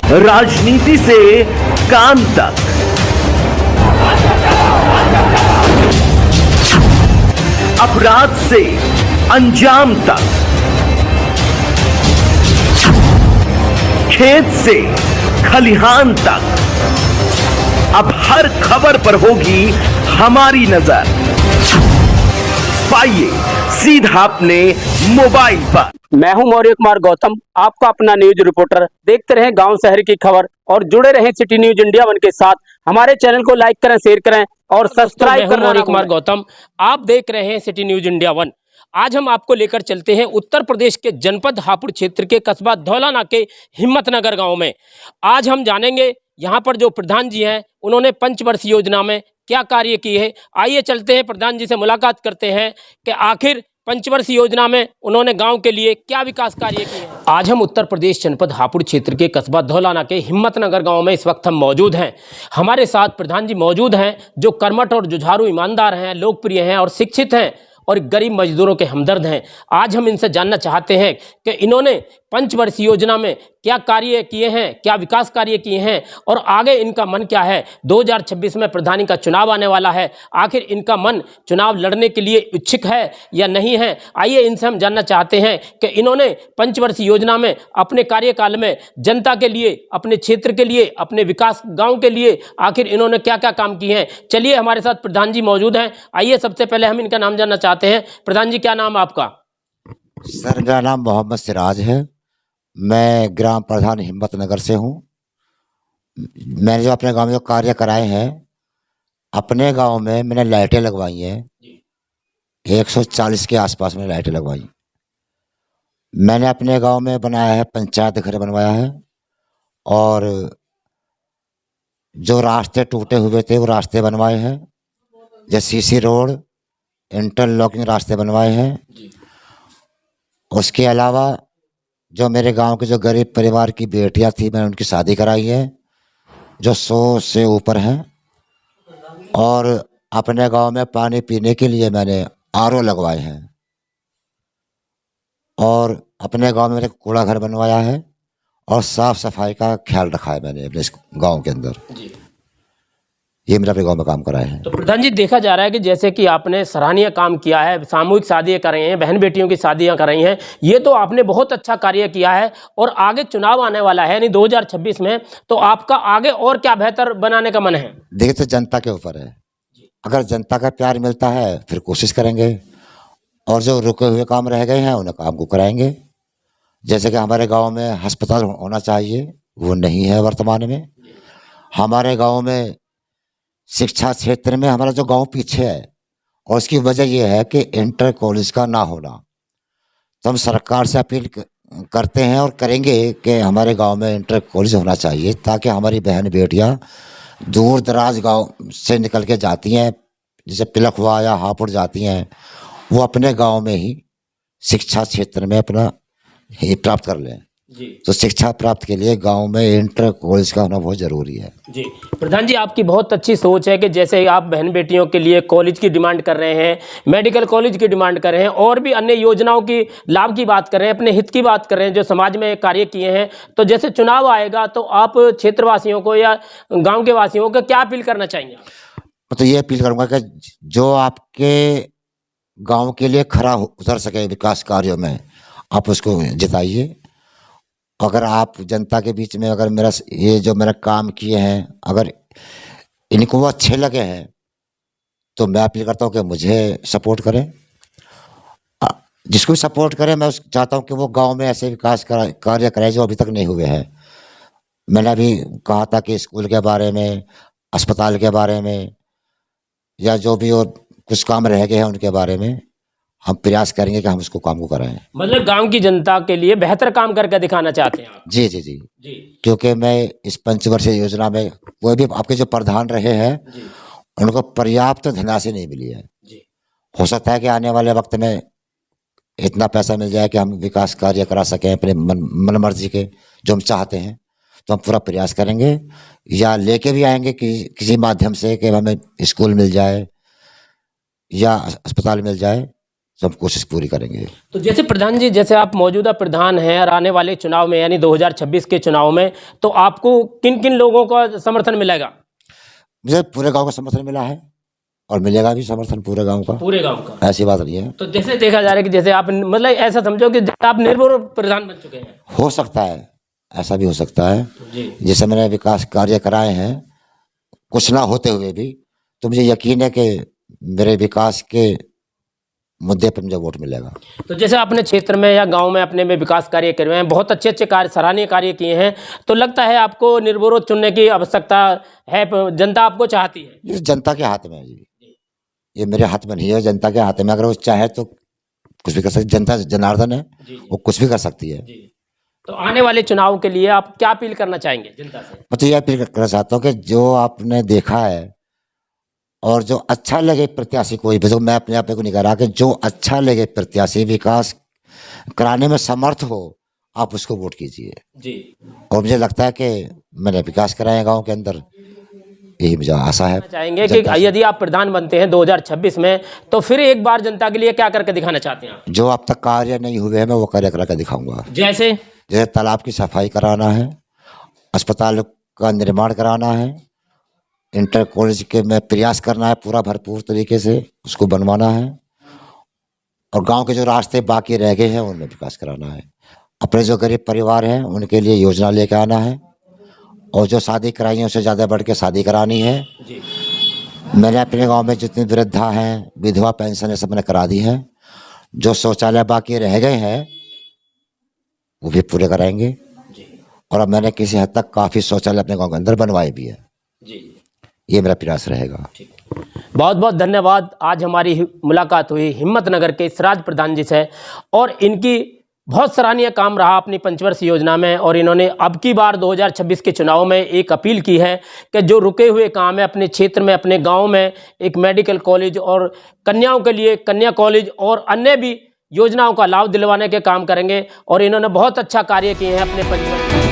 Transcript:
राजनीति से काम तक, अपराध से अंजाम तक, खेत से खलिहान तक, अब हर खबर पर होगी हमारी नजर। पाइए सीधा अपने मोबाइल पर। मैं हूं मौर्य कुमार गौतम, आपका अपना न्यूज रिपोर्टर। देखते रहें गांव शहर की खबर और जुड़े रहें सिटी न्यूज इंडिया वन के साथ। हमारे चैनल को लाइक करें, शेयर करें और सब्सक्राइब करें। मौर्य कुमार गौतम, आप देख रहे हैं सिटी न्यूज इंडिया वन। आज हम आपको लेकर चलते हैं उत्तर प्रदेश के जनपद हापुड़ क्षेत्र के कस्बा धौलाना के हिम्मतनगर गांव में। आज हम जानेंगे यहाँ पर जो प्रधान जी हैं उन्होंने पंचवर्षीय योजना में क्या कार्य किए हैं। आइए चलते हैं प्रधान जी से मुलाकात करते हैं कि आखिर पंचवर्षीय योजना में उन्होंने गांव के लिए क्या विकास कार्य किए हैं। आज हम उत्तर प्रदेश जनपद हापुड़ क्षेत्र के कस्बा धौलाना के हिम्मतनगर गांव में इस वक्त हम मौजूद हैं। हमारे साथ प्रधान जी मौजूद हैं जो कर्मठ और जुझारू ईमानदार हैं, लोकप्रिय हैं और शिक्षित हैं और गरीब मजदूरों के हमदर्द हैं। आज हम इनसे जानना चाहते हैं कि इन्होंने पंचवर्षीय योजना में क्या कार्य किए हैं, क्या विकास कार्य किए हैं और आगे इनका मन क्या है। 2026 में प्रधानी का चुनाव आने वाला है, आखिर इनका मन चुनाव लड़ने के लिए इच्छुक है या नहीं है। आइए इनसे हम जानना चाहते हैं कि इन्होंने पंचवर्षीय योजना में अपने कार्यकाल में जनता के लिए, अपने क्षेत्र के लिए, अपने विकास गाँव के लिए आखिर इन्होंने क्या क्या काम किए हैं। चलिए हमारे साथ प्रधान जी मौजूद हैं। आइए सबसे पहले हम इनका नाम जानना चाहते हैं। प्रधान जी, क्या नाम आपका? सर, मेरा नाम मोहम्मद सिराज है। मैं ग्राम प्रधान हिम्मतनगर से हूँ। मैंने जो अपने गांव में जो कार्य कराए हैं, अपने गांव में मैंने लाइटें लगवाई हैं। 140 के आसपास में लाइटें लगवाई। मैंने अपने गांव में बनाया है, पंचायत घर बनवाया है और जो रास्ते टूटे हुए थे वो रास्ते बनवाए हैं। जैसे सीसी रोड, इंटरलॉकिंग रास्ते बनवाए हैं। उसके अलावा जो मेरे गांव के जो गरीब परिवार की बेटियां थी, मैंने उनकी शादी कराई है जो 100 से ऊपर हैं। और अपने गांव में पानी पीने के लिए मैंने आरओ लगवाए हैं और अपने गांव में मैंने कूड़ा घर बनवाया है और साफ सफाई का ख्याल रखा है मैंने अपने इस गाँव के अंदर। ये मेरा अपने गाँव में काम कराए हैं। तो प्रधान जी, देखा जा रहा है कि जैसे कि आपने सराहनीय काम किया है, सामूहिक शादियां कर रहे हैं, बहन बेटियों की शादियां कर रही हैं, ये तो आपने बहुत अच्छा कार्य किया है। और आगे चुनाव आने वाला है यानी 2026 में, तो आपका आगे और क्या बेहतर बनाने का मन है? देखिए, तो जनता के ऊपर है। अगर जनता का प्यार मिलता है फिर कोशिश करेंगे और जो रुके हुए काम रह गए हैं उन्हें काम को कराएंगे। जैसे कि हमारे गाँव में अस्पताल होना चाहिए, वो नहीं है वर्तमान में। हमारे गाँव में शिक्षा क्षेत्र में हमारा जो गांव पीछे है और उसकी वजह यह है कि इंटर कॉलेज का ना होना। तो हम सरकार से अपील करते हैं और करेंगे कि हमारे गांव में इंटर कॉलेज होना चाहिए ताकि हमारी बहन बेटियां दूर दराज गांव से निकल के जाती हैं, जैसे पिलखवा या हापुड़ जाती हैं, वो अपने गांव में ही शिक्षा क्षेत्र में अपना ही प्राप्त कर लें। तो शिक्षा प्राप्त के लिए गांव में इंटर कॉलेज का होना बहुत ज़रूरी है। जी प्रधान जी, आपकी बहुत अच्छी सोच है कि जैसे आप बहन बेटियों के लिए कॉलेज की डिमांड कर रहे हैं, मेडिकल कॉलेज की डिमांड कर रहे हैं और भी अन्य योजनाओं की लाभ की बात कर रहे हैं, अपने हित की बात कर रहे हैं, जो समाज में कार्य किए हैं। तो जैसे चुनाव आएगा तो आप क्षेत्रवासियों को या गाँव के वासियों को क्या अपील करना चाहेंगे? तो ये अपील करूँगा कि जो आपके गाँव के लिए खरा उतर सके विकास कार्यों में, आप उसको जिताइए। अगर आप जनता के बीच में अगर मेरा ये जो मेरा काम किए हैं अगर इनको वो अच्छे लगे हैं तो मैं अपील करता हूँ कि मुझे सपोर्ट करें। जिसको भी सपोर्ट करें, मैं चाहता हूँ कि वो गांव में ऐसे विकास कार्य करें जो अभी तक नहीं हुए हैं। मैंने अभी कहा था कि स्कूल के बारे में, अस्पताल के बारे में या जो भी और कुछ काम रह गए हैं उनके बारे में हम प्रयास करेंगे कि हम उसको काम को कराएं। मतलब गांव की जनता के लिए बेहतर काम करके दिखाना चाहते हैं आप? जी जी जी जी जी। क्योंकि मैं इस पंचवर्षीय योजना में कोई भी आपके जो प्रधान रहे हैं उनको पर्याप्त धनराशि नहीं मिली है। हो सकता है कि आने वाले वक्त में इतना पैसा मिल जाए कि हम विकास कार्य करा सकें अपने मन मर्जी के जो हम चाहते हैं। तो हम पूरा प्रयास करेंगे या लेके भी आएंगे कि किसी माध्यम से कि हमें स्कूल मिल जाए या अस्पताल मिल जाए, सब कोशिश पूरी करेंगे। तो जैसे प्रधान जी, जैसे आप मौजूदा प्रधान हैं और आने वाले चुनाव में यानी 2026 के चुनाव में, तो आपको किन किन लोगों का समर्थन मिलेगा? मुझे पूरे गांव का समर्थन मिला है और मिलेगा भी समर्थन पूरे गांव का, पूरे गांव का, ऐसी बात नहीं है। तो जैसे देखा जा रहा है कि जैसे आप मतलब ऐसा समझो कि आप निर्भर प्रधान बन चुके हैं। हो सकता है, ऐसा भी हो सकता है जी। जैसे मैंने विकास कार्य कराए हैं कुछ ना होते हुए भी, तो मुझे यकीन है कि मेरे विकास के मुद्दे पर मुझे वोट मिलेगा। तो जैसे आपने क्षेत्र में या गांव में अपने में विकास कार्य करे हैं, बहुत अच्छे अच्छे कार्य, सराहनीय कार्य किए हैं, तो लगता है आपको निर्विरोध चुनने की आवश्यकता है, जनता आपको चाहती है? ये जनता के हाथ में है जी, ये मेरे हाथ में नहीं है, जनता के हाथ में। अगर वो चाहे तो कुछ भी कर सकती, जनता जनार्दन है, वो कुछ भी कर सकती है। तो आने वाले चुनाव के लिए आप क्या अपील करना चाहेंगे जनता से? मैं तो ये अपील करना चाहता हूँ कि जो आपने देखा है और जो अच्छा लगे प्रत्याशी, कोई भी, तो मैं अपने आप को नहीं कह रहा, कि जो अच्छा लगे प्रत्याशी, विकास कराने में समर्थ हो, आप उसको वोट कीजिए जी। और मुझे लगता है कि मैंने विकास कराया गांव के अंदर, यही मुझे आशा है। चाहेंगे कि यदि आप प्रधान बनते हैं 2026 में, तो फिर एक बार जनता के लिए क्या करके दिखाना चाहते हैं आप? जो अब तक कार्य नहीं हुए हैं मैं वो कार्य करा कर दिखाऊंगा। जैसे तालाब की सफाई कराना है, अस्पताल का निर्माण कराना है, इंटर कॉलेज के में प्रयास करना है पूरा भरपूर तरीके से उसको बनवाना है, और गांव के जो रास्ते बाकी रह गए हैं उनमें विकास कराना है। अपने जो गरीब परिवार हैं उनके लिए योजना लेके आना है, और जो शादी कराई है उससे ज़्यादा बढ़ के शादी करानी है। मैंने अपने गांव में जितनी वृद्धा हैं, विधवा पेंशन सब मैंने करा दी है। जो शौचालय बाकी रह गए हैं वो भी पूरे कराएंगे, और अब मैंने किसी हद तक काफ़ी शौचालय अपने गांव के अंदर बनवाए भी है। ये मेरा प्रयास रहेगा। बहुत बहुत धन्यवाद। आज हमारी मुलाकात हुई हिम्मतनगर के सिराज प्रधान जी से, और इनकी बहुत सराहनीय काम रहा अपनी पंचवर्षीय योजना में, और इन्होंने अब की बार 2026 के चुनाव में एक अपील की है कि जो रुके हुए काम है अपने क्षेत्र में, अपने गांव में एक मेडिकल कॉलेज और कन्याओं के लिए कन्या कॉलेज और अन्य भी योजनाओं का लाभ दिलवाने के काम करेंगे, और इन्होंने बहुत अच्छा कार्य किए हैं अपने पंचवर्षीय